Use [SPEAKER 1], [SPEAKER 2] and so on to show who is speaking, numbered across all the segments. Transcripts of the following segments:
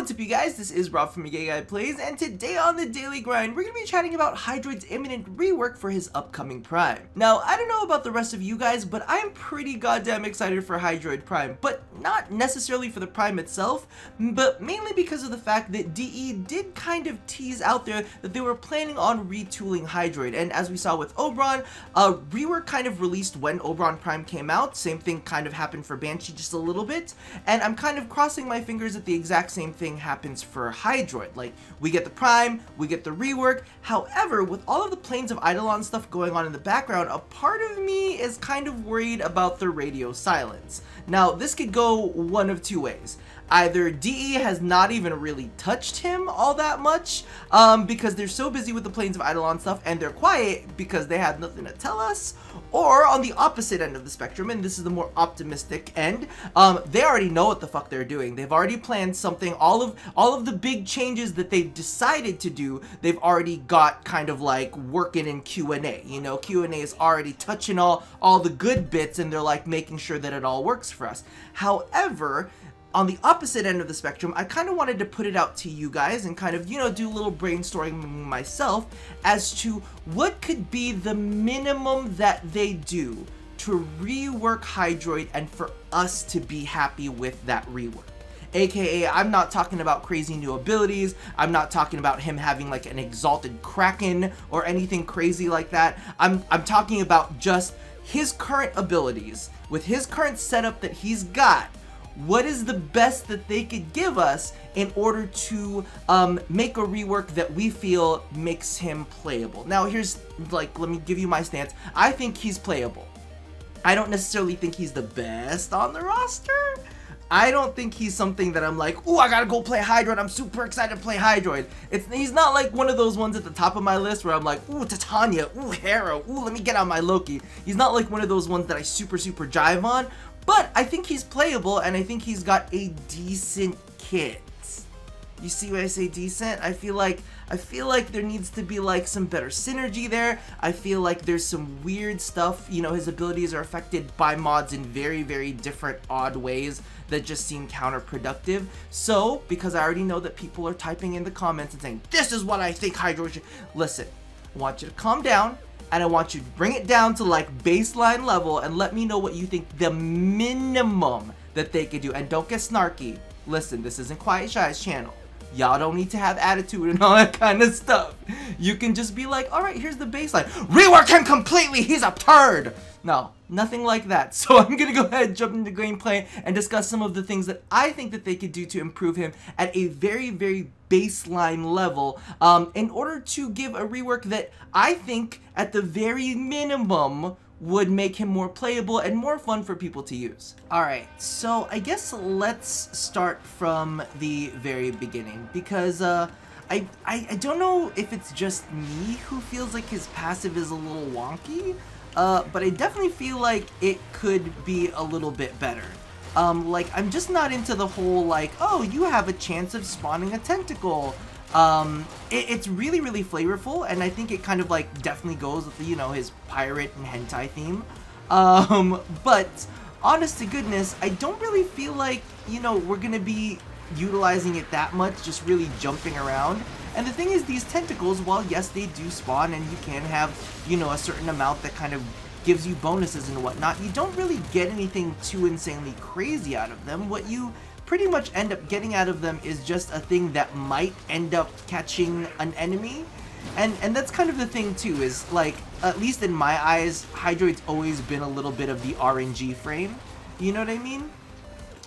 [SPEAKER 1] what's up you guys, this is Rob from Gay Guy Plays, and today on The Daily Grind, we're going to be chatting about Hydroid's imminent rework for his upcoming Prime. Now, I don't know about the rest of you guys, but I'm pretty goddamn excited for Hydroid Prime, but not necessarily for the Prime itself, but mainly because of the fact that DE did kind of tease out there that they were planning on retooling Hydroid, and as we saw with Oberon, Rework kind of released when Oberon Prime came out. Same thing kind of happened for Banshee just a little bit, and I'm kind of crossing my fingers that the exact same thing happens for Hydroid. Like, we get the Prime, we get the rework. However, with all of the Planes of Eidolon stuff going on in the background, a part of me is kind of worried about the radio silence. Now, this could go one of two ways. Either DE has not even really touched him all that much, because they're so busy with the Planes of Eidolon stuff and they're quiet because they have nothing to tell us, or on the opposite end of the spectrum, and this is the more optimistic end, they already know what the fuck they're doing. They've already planned something. All of the big changes that they've decided to do, they've already got kind of like working in Q&A. You know, Q&A is already touching all the good bits, and they're like making sure that it all works for us. However, on the opposite end of the spectrum, I kind of wanted to put it out to you guys and kind of, you know, do a little brainstorming myself as to what could be the minimum that they do to rework Hydroid and for us to be happy with that rework. AKA, I'm not talking about crazy new abilities, I'm not talking about him having like an exalted Kraken or anything crazy like that. I'm talking about just his current abilities, with his current setup that he's got. What is the best that they could give us in order to make a rework that we feel makes him playable? Now here's, like, let me give you my stance. I think he's playable. I don't necessarily think he's the best on the roster. I don't think he's something that I'm like, ooh, I gotta go play Hydroid, I'm super excited to play Hydroid. He's not like one of those ones at the top of my list where I'm like, ooh, Titania, ooh, Hera, ooh, let me get on my Loki. He's not like one of those ones that I super jive on. But I think he's playable, and I think he's got a decent kit. You see why I say decent? I feel like there needs to be like some better synergy there. I feel like there's some weird stuff. You know, his abilities are affected by mods in very different odd ways that just seem counterproductive. So, because I already know that people are typing in the comments and saying, this is what I think Hydroid should... Listen, I want you to calm down. And I want you to bring it down to like baseline level and let me know what you think the minimum that they could do. And don't get snarky. Listen, this isn't Quiet Shy's channel. Y'all don't need to have attitude and all that kind of stuff. You can just be like, alright, here's the baseline. Rework him completely, he's a turd! No, nothing like that. So I'm gonna go ahead and jump into gameplay and discuss some of the things that I think that they could do to improve him at a very baseline level, in order to give a rework that I think at the very minimum would make him more playable and more fun for people to use. Alright, so I guess let's start from the very beginning, because I don't know if it's just me who feels like his passive is a little wonky, but I definitely feel like it could be a little bit better. Like, I'm just not into the whole, like, oh, you have a chance of spawning a tentacle. It's really flavorful, and I think it kind of, like, definitely goes with the, you know, his pirate and hentai theme. But, honest to goodness, I don't really feel like, you know, we're gonna be utilizing it that much, just really jumping around. And the thing is, these tentacles, while yes, they do spawn, and you can have, you know, a certain amount that kind of gives you bonuses and whatnot, you don't really get anything too insanely crazy out of them. What you pretty much end up getting out of them is just a thing that might end up catching an enemy. And that's kind of the thing too, is like, at least in my eyes, Hydroid's always been a little bit of the RNG frame. You know what I mean?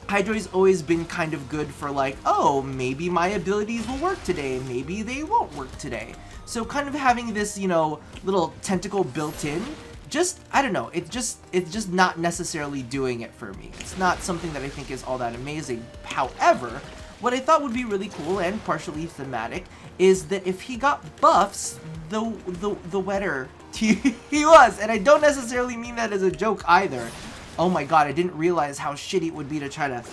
[SPEAKER 1] Hydroid's always been kind of good for like, oh, maybe my abilities will work today, maybe they won't work today. So kind of having this, you know, little tentacle built in, just, I don't know, it's just not necessarily doing it for me. It's not something that I think is all that amazing. However, what I thought would be really cool and partially thematic is that if he got buffs, the wetter he was. And I don't necessarily mean that as a joke either. Oh my god, I didn't realize how shitty it would be to try to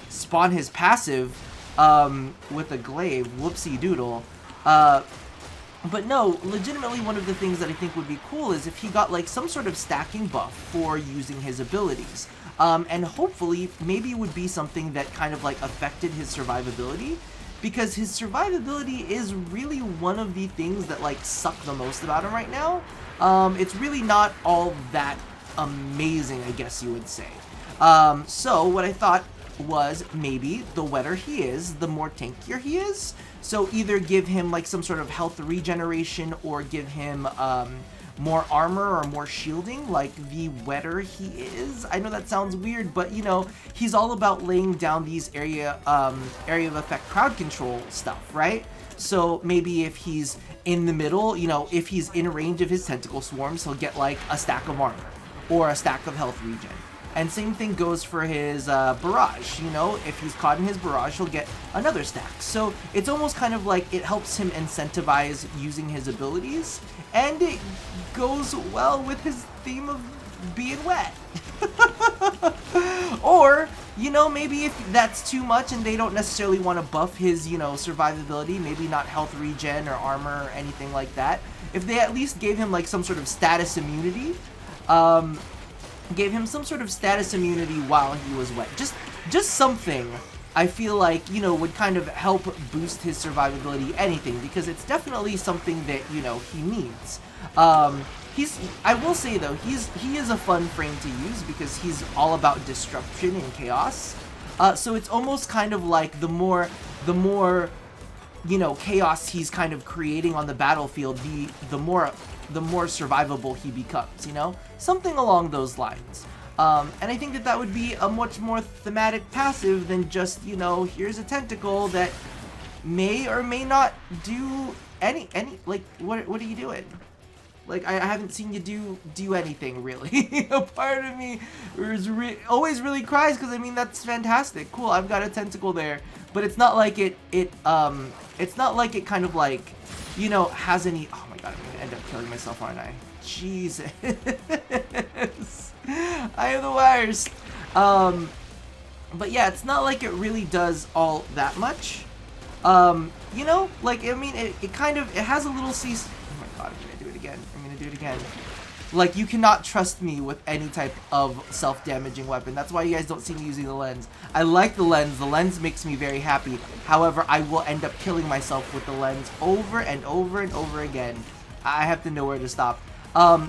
[SPEAKER 1] spawn his passive with a glaive. Whoopsie doodle. But no, legitimately one of the things that I think would be cool is if he got like some sort of stacking buff for using his abilities. And hopefully maybe it would be something that kind of like affected his survivability. because his survivability is really one of the things that like suck the most about him right now. It's really not all that amazing, I guess you would say. So what I thought was maybe the wetter he is, the more tankier he is. So either give him like some sort of health regeneration or give him more armor or more shielding, like the wetter he is. I know that sounds weird, but you know, he's all about laying down these area of effect crowd control stuff, right? So maybe if he's in the middle, you know, if he's in range of his tentacle swarms, he'll get like a stack of armor or a stack of health regen. And same thing goes for his barrage, you know, if he's caught in his barrage, he'll get another stack. So it's almost kind of like it helps him incentivize using his abilities, and it goes well with his theme of being wet. Or, you know, maybe if that's too much and they don't necessarily want to buff his, you know, survivability, maybe not health regen or armor or anything like that, if they at least gave him like some sort of status immunity, while he was wet. Just something I feel like, you know, would kind of help boost his survivability, anything, because it's definitely something that, you know, he needs. I will say though, he is a fun frame to use because he's all about disruption and chaos. So it's almost kind of like the more, you know, chaos he's kind of creating on the battlefield, the more survivable he becomes, you know? Something along those lines. And I think that would be a much more thematic passive than just, you know, here's a tentacle that may or may not do any like, what are you doing? Like, I haven't seen you do anything, really. A part of me always really cries, because, I mean, that's fantastic. Cool, I've got a tentacle there. But it's not like it's not like it kind of, like, you know, has any... Oh my god, I'm gonna end up killing myself, aren't I? Jesus. I am the worst. But yeah, it's not like it really does all that much. You know, like, I mean, it has a little cease... Oh my god, I'm gonna do it again. Like, you cannot trust me with any type of self-damaging weapon. That's why you guys don't see me using the lens. I like the lens. The lens makes me very happy. However, I will end up killing myself with the lens over and over and over again. I have to know where to stop.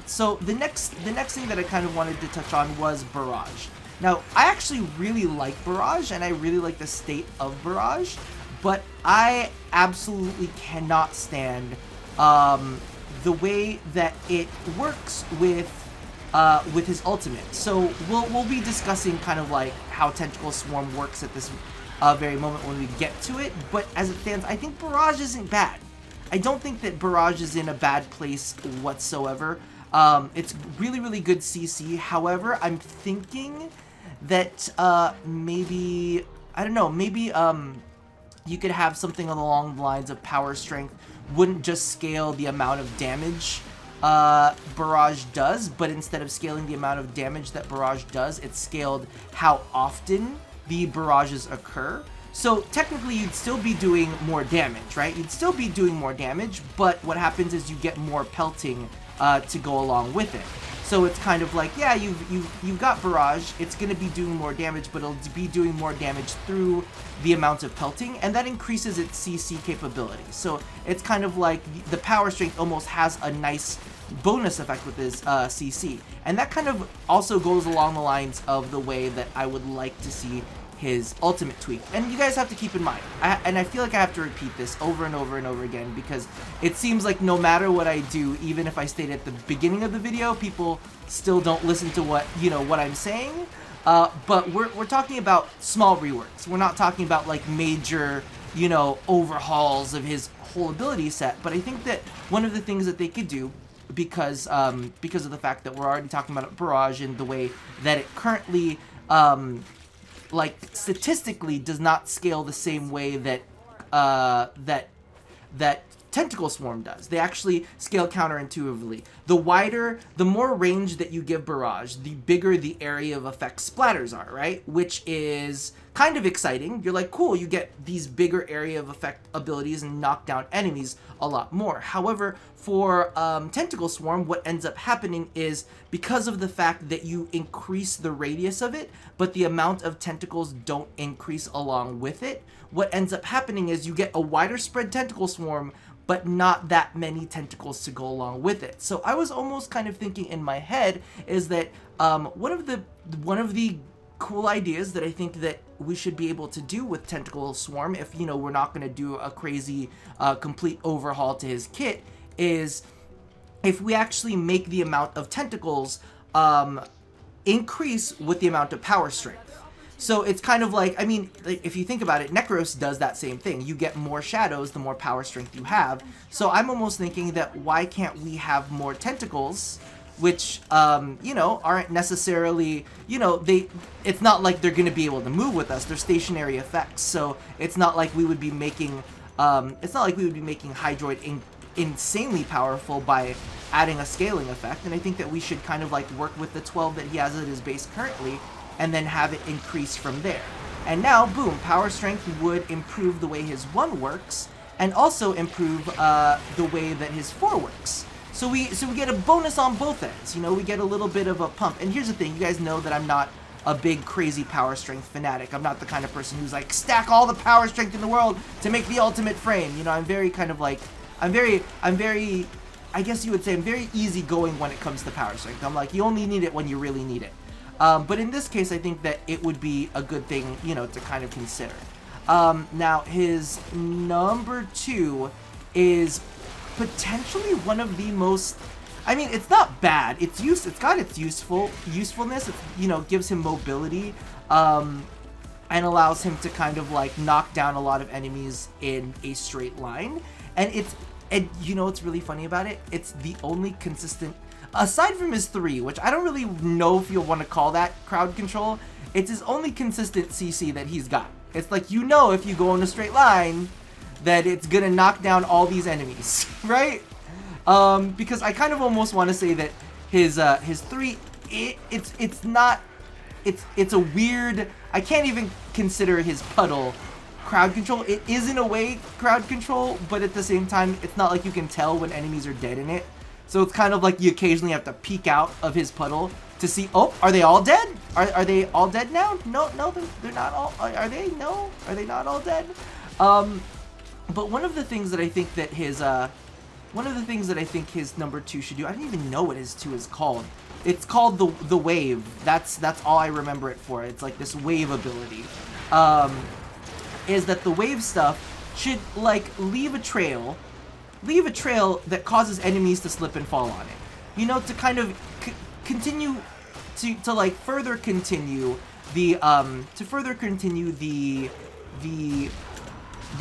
[SPEAKER 1] So the next thing that I kind of wanted to touch on was Barrage. Now, I actually really like Barrage, and I really like the state of Barrage, but I absolutely cannot stand the way that it works with his ultimate. So we'll be discussing kind of like how Tentacle Swarm works at this very moment when we get to it, but as it stands, I think Barrage isn't bad. I don't think that Barrage is in a bad place whatsoever. It's really, really good CC. However, I'm thinking that maybe, I don't know, maybe you could have something along the lines of power strength wouldn't just scale the amount of damage Barrage does, but instead of scaling the amount of damage that Barrage does, it's scaled how often the barrages occur. So technically you'd still be doing more damage, right? You'd still be doing more damage, but what happens is you get more pelting to go along with it. So it's kind of like, yeah, you've got Barrage, it's going to be doing more damage, but it'll be doing more damage through the amount of pelting, and that increases its CC capability. So it's kind of like the power strength almost has a nice bonus effect with his CC. And that kind of also goes along the lines of the way that I would like to see his ultimate tweak. And you guys have to keep in mind, and I feel like I have to repeat this over and over and over again, because it seems like no matter what I do, even if I state at the beginning of the video, people still don't listen to what I'm saying. But we're talking about small reworks. We're not talking about like major, overhauls of his whole ability set. But I think that one of the things that they could do, because of the fact that we're already talking about Barrage and the way that it currently like statistically does not scale the same way that that Tentacle Swarm does. They actually scale counterintuitively. The more range that you give Barrage, the bigger the area of effect splatters are, right? Which is kind of exciting. You're like, cool, you get these bigger area of effect abilities and knock down enemies a lot more. However, for Tentacle Swarm, what ends up happening is because of the fact that you increase the radius of it, but the amount of tentacles don't increase along with it, what ends up happening is you get a wider spread tentacle swarm, but not that many tentacles to go along with it. So I was almost kind of thinking in my head is that one of the cool ideas that I think that we should be able to do with Tentacle Swarm, if, you know, we're not going to do a crazy complete overhaul to his kit, is if we actually make the amount of tentacles increase with the amount of power strength. So it's kind of like, I mean, if you think about it, Necros does that same thing. You get more shadows the more power strength you have. So I'm almost thinking that why can't we have more tentacles, which, you know, aren't necessarily, you know, it's not like they're going to be able to move with us. They're stationary effects. So it's not like we would be making, Hydroid insanely powerful by adding a scaling effect. And I think that we should kind of like work with the 12 that he has at his base currently and then have it increase from there. And now, boom, power strength would improve the way his 1 works and also improve the way that his 4 works. So we get a bonus on both ends. You know, we get a little bit of a pump. And here's the thing, you guys know that I'm not a big crazy power strength fanatic. I'm not the kind of person who's like, stack all the power strength in the world to make the ultimate frame. You know, I'm very kind of like, I'm very, I guess you would say I'm very easygoing when it comes to power strength. I'm like, you only need it when you really need it. But in this case, I think that it would be a good thing, you know, to kind of consider. Now, his number 2 is potentially one of the most, I mean, it's not bad. It's got its usefulness. It, you know, gives him mobility, and allows him to kind of like knock down a lot of enemies in a straight line. And you know what's really funny about it? It's the only consistent, aside from his 3, which I don't really know if you'll want to call that crowd control, it's his only consistent CC that he's got. It's like, you know, if you go in a straight line, that it's gonna knock down all these enemies, right? Because I kind of almost want to say that his 3, it's a weird, I can't even consider his puddle crowd control. It is in a way crowd control, but at the same time, it's not like you can tell when enemies are dead in it. So it's kind of like you occasionally have to peek out of his puddle to see, oh, are they all dead? Are they all dead now? No, they're not all, are they? No? Are they not all dead? But one of the things that I think that his, number 2 should do, I don't even know what his 2 is called. It's called the wave. That's all I remember it for. It's like this wave ability. Is that the wave stuff should like leave a trail that causes enemies to slip and fall on it. You know, to kind of continue to like further continue the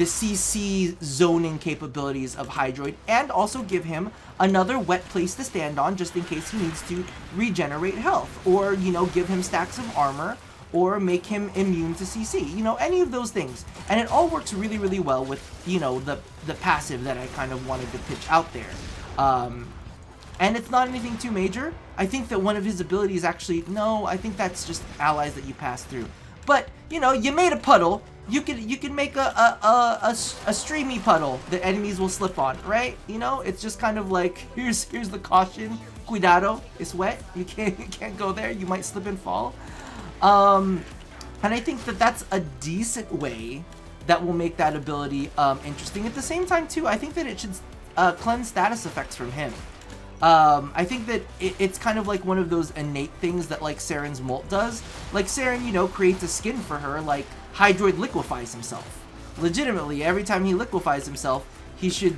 [SPEAKER 1] CC zoning capabilities of Hydroid, and also give him another wet place to stand on just in case he needs to regenerate health, or, you know, give him stacks of armor, or make him immune to CC, you know, any of those things. And it all works really, really well with, you know, the passive that I kind of wanted to pitch out there. And it's not anything too major. I think that one of his abilities actually, no, I think that's just allies that you pass through. But, you know, you made a puddle, you can make a streamy puddle that enemies will slip on, right? You know, it's just kind of like, here's the caution, cuidado, it's wet, you can't go there, you might slip and fall. And I think that that's a decent way that will make that ability interesting. At the same time, too, I think that it should cleanse status effects from him. I think that it's kind of like one of those innate things that like Saren's Molt does. Like Saren, you know, creates a skin for her, like Hydroid liquefies himself. Legitimately, every time he liquefies himself, he should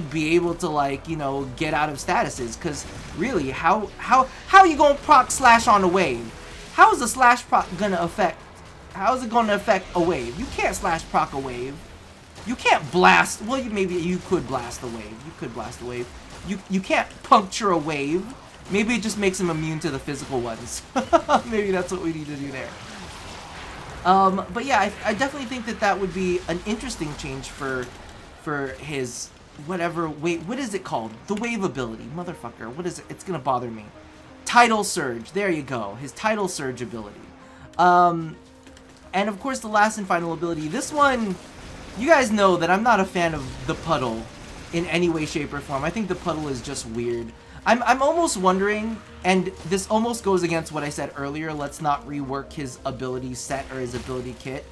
[SPEAKER 1] be able to, like, you know, get out of statuses. Cause really, how are you gonna proc slash on a wave? How is the slash proc gonna affect? How is it gonna affect a wave? You can't slash proc a wave. You can't blast. Well, maybe you could blast the wave. You could blast the wave. You can't puncture a wave. Maybe it just makes him immune to the physical ones. Maybe that's what we need to do there. But yeah, I definitely think that would be an interesting change for his whatever. Wait, what is it called? The wave ability, motherfucker. What is it? It's gonna bother me. Tidal Surge. There you go. His Tidal Surge ability. And of course, the last and final ability. This one, you guys know that I'm not a fan of the puddle in any way, shape, or form. I think the puddle is just weird. I'm almost wondering, and this almost goes against what I said earlier, let's not rework his ability set or his ability kit.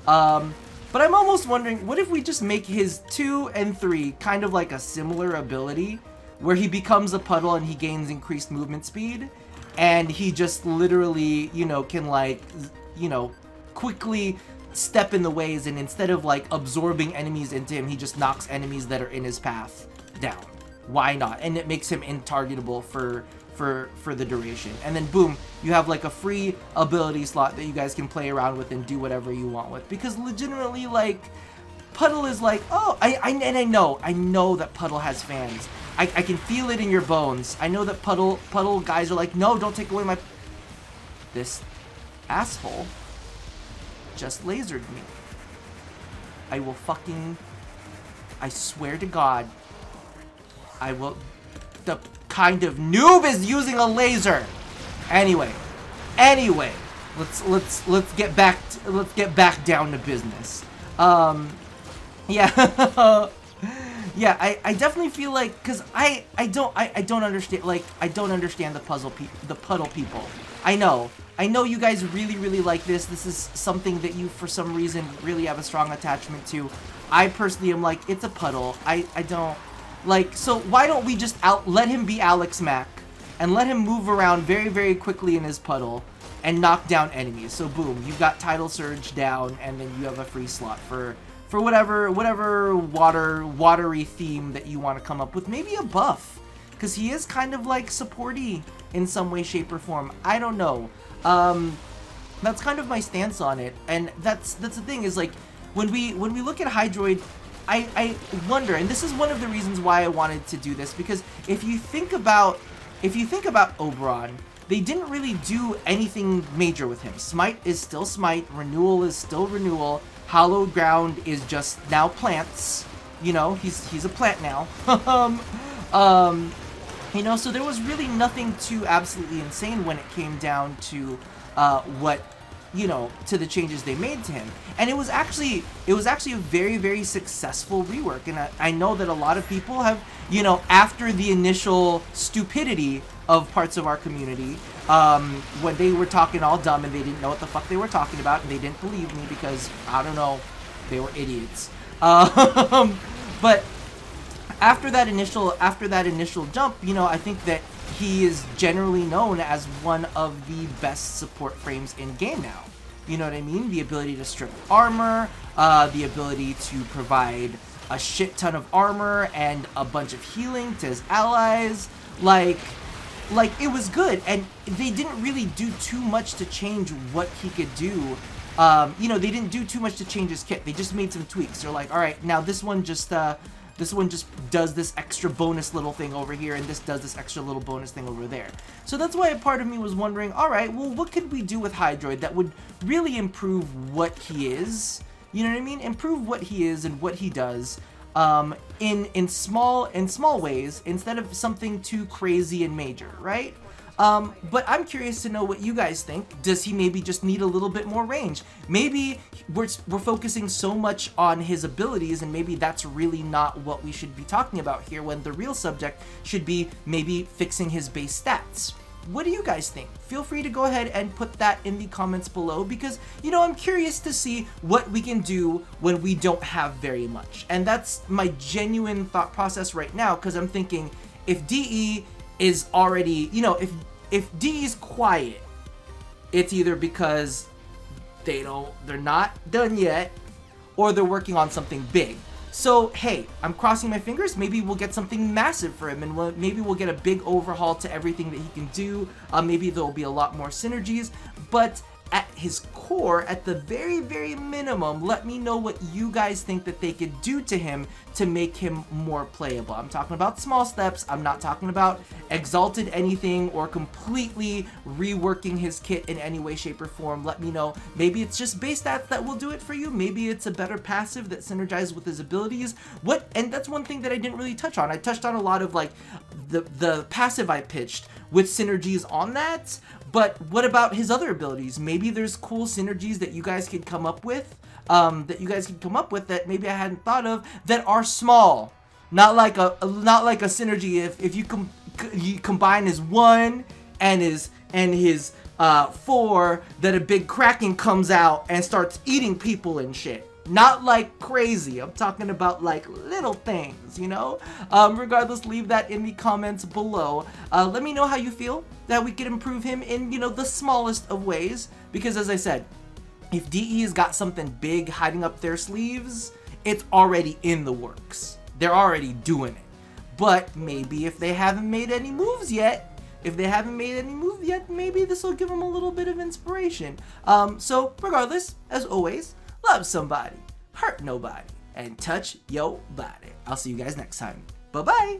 [SPEAKER 1] But I'm almost wondering, what if we just make his 2 and 3 kind of like a similar ability, where he becomes a puddle and he gains increased movement speed, and he just literally, you know, can like, you know, quickly step in the ways, and instead of like absorbing enemies into him, he just knocks enemies that are in his path down. Why not? And it makes him intargetable for the duration. And then boom, you have like a free ability slot that you guys can play around with and do whatever you want with. Because legitimately, like, Puddle is like, oh, I know that Puddle has fans. I can feel it in your bones. I know that Puddle guys are like, no, don't take away my... This asshole just lasered me. I will fucking... I swear to God, I will... The kind of noob is using a laser. Anyway, let's get back down to business. Yeah. Yeah, I definitely feel like, cause I don't understand, like, I don't understand the Puddle people. I know you guys really like this. This is something that you, for some reason, really have a strong attachment to. I personally am like, it's a Puddle. I don't, like, so why don't we just let him be Alex Mack, and let him move around very quickly in his Puddle, and knock down enemies. So boom, you've got Tidal Surge down, and then you have a free slot for whatever watery theme that you want to come up with. Maybe a buff, because he is kind of like supporty in some way, shape, or form. I don't know. That's kind of my stance on it, and that's the thing, is like, when we look at Hydroid, I wonder, and this is one of the reasons why I wanted to do this, because if you think about Oberon, they didn't really do anything major with him. Smite is still Smite, Renewal is still Renewal, Hallowed Ground is just now plants. You know, he's a plant now. You know, so there was really nothing too absolutely insane when it came down to what, you know, to the changes they made to him. And it was actually a very successful rework. And I know that a lot of people have, you know, after the initial stupidity of parts of our community, when they were talking all dumb and they didn't know what the fuck they were talking about, and they didn't believe me because, I don't know, they were idiots. But after that initial jump, you know, I think that he is generally known as one of the best support frames in game now. You know what I mean? The ability to strip armor, the ability to provide a shit ton of armor and a bunch of healing to his allies. Like, it was good, and they didn't really do too much to change what he could do. You know, they didn't do too much to change his kit. They just made some tweaks. They're like, all right, now this one just does this extra bonus little thing over here, and this does this extra little bonus thing over there. So that's why a part of me was wondering, all right, well, what could we do with Hydroid that would really improve what he is? You know what I mean? Improve what he is and what he does. In small ways, instead of something too crazy and major, right? But I'm curious to know what you guys think. Does he maybe just need a little bit more range? Maybe we're focusing so much on his abilities, and maybe that's really not what we should be talking about here, when the real subject should be maybe fixing his base stats. What do you guys think? Feel free to go ahead and put that in the comments below, because, you know, I'm curious to see what we can do when we don't have very much. And that's my genuine thought process right now, because I'm thinking, if DE is already, you know, if DE is quiet, it's either because they're not done yet, or they're working on something big. So, hey, I'm crossing my fingers. Maybe we'll get something massive for him, and maybe we'll get a big overhaul to everything that he can do. Maybe there'll be a lot more synergies, but at his core, at the very minimum, let me know what you guys think that they could do to him to make him more playable. I'm talking about small steps. I'm not talking about exalted anything or completely reworking his kit in any way, shape, or form. Let me know. Maybe it's just base stats that will do it for you. Maybe it's a better passive that synergizes with his abilities. And that's one thing that I didn't really touch on. I touched on a lot of like the passive I pitched with synergies on that. But what about his other abilities? Maybe there's cool synergies that you guys could come up with, that maybe I hadn't thought of, that are small. Not like a synergy. If you you combine his 1 and his 4, that a big Kraken comes out and starts eating people and shit. Not like crazy. I'm talking about like little things, you know? Regardless, leave that in the comments below. Let me know how you feel that we could improve him in, you know, the smallest of ways. Because as I said, if DE has got something big hiding up their sleeves, it's already in the works. They're already doing it. But maybe if they haven't made any moves yet, maybe this will give them a little bit of inspiration. So regardless, as always, love somebody, hurt nobody, and touch your body. I'll see you guys next time. Bye-bye.